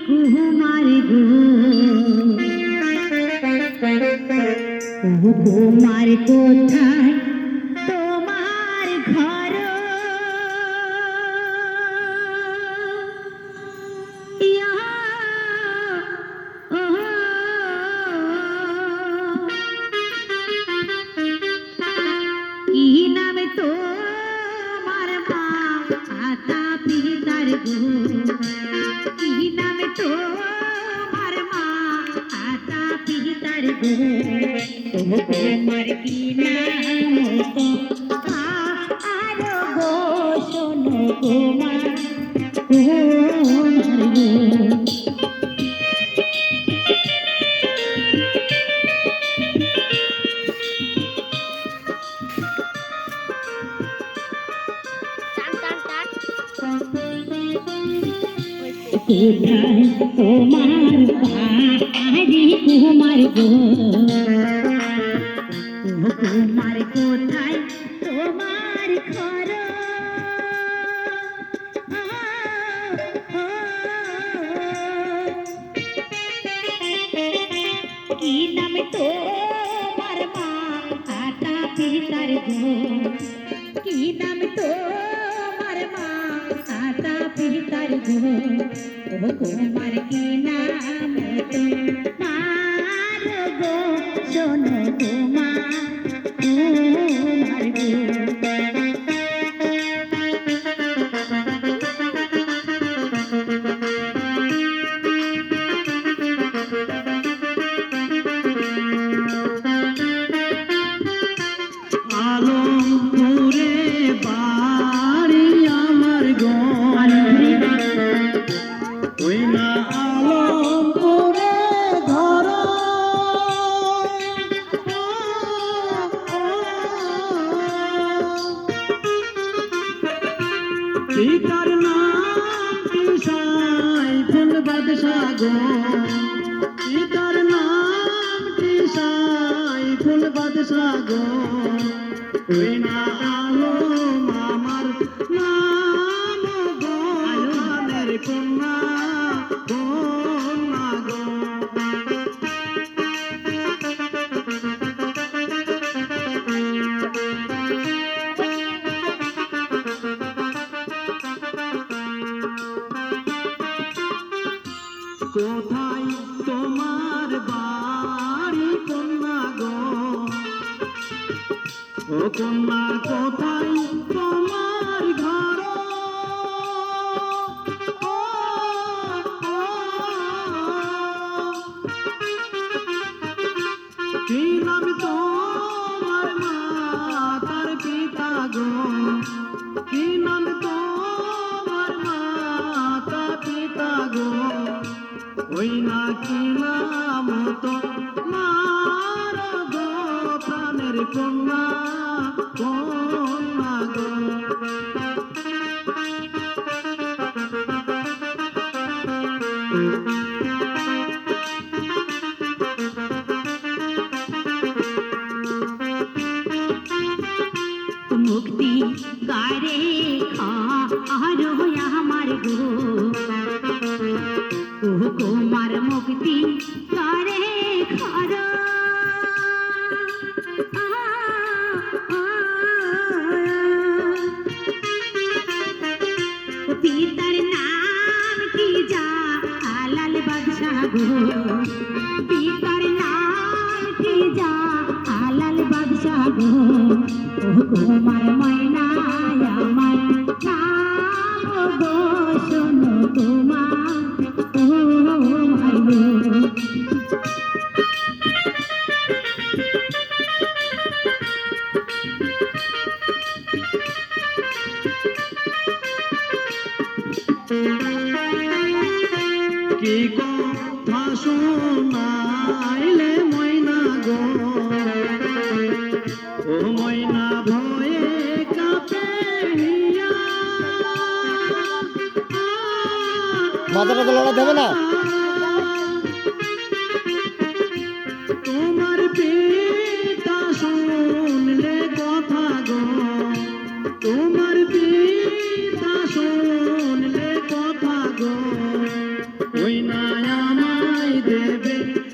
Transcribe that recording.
কুমার গো ও কুমার কোথায় তোমার ঘর ইয়া ও কি নামে তোমার মা আতা পিতার গো কি নামে তোমার মা আতা পিতার গো তোমার কি নাম তো আরো গো শোনো তোমার তোমার গো কোথায় তোমার বাড়ি কুমার গো কুমার কোথায় তোমার ঘর কি নাম তোমার মা আতা পিতার গো কি নাম তোমার মা আতা পিতার গো কুমার কি নাম তোমার গো শোনো তোমার তোমার গো আলমপুরে বাড়ি আমার গো ওই না আলমপুরে ঘর পিতার নাম কিসাই ফুল বাদশা গো পিতার নাম কিসাই ফুল বাদশা গো ওই না আলম আমার নাম গো আলমের কন্যা কন্যা গো কোথায় তোমার বাড়ি কন্যা গো ও কন্যা কোথায় তোমার ঘর কি নাম তোমার মা তার পিতা গো কি নাম তোমার মা তার পিতা গো ওই না কি নাম তো মার গো প্রাণের কন্যা কন্যা গো মুক্তি গারে খারো আমার গো কুমার মুক্তি গারে খারো পিতার নাম কি যা লাল বাদশা গো পিতার নাম কি যা লাল বাদশা গো কুমার ময়না আমার নাম গো শোনো তোমার তোমার গো কি কথা শোনাইলে ময়না গো ও ময়না ভয়ে কাঁপে হিয়া মাথাটা তো লড়া দেবে না তোমার পিতা শুনলে কথা গো তোমার পিতা শুনলে কথা গো ওই না দেবে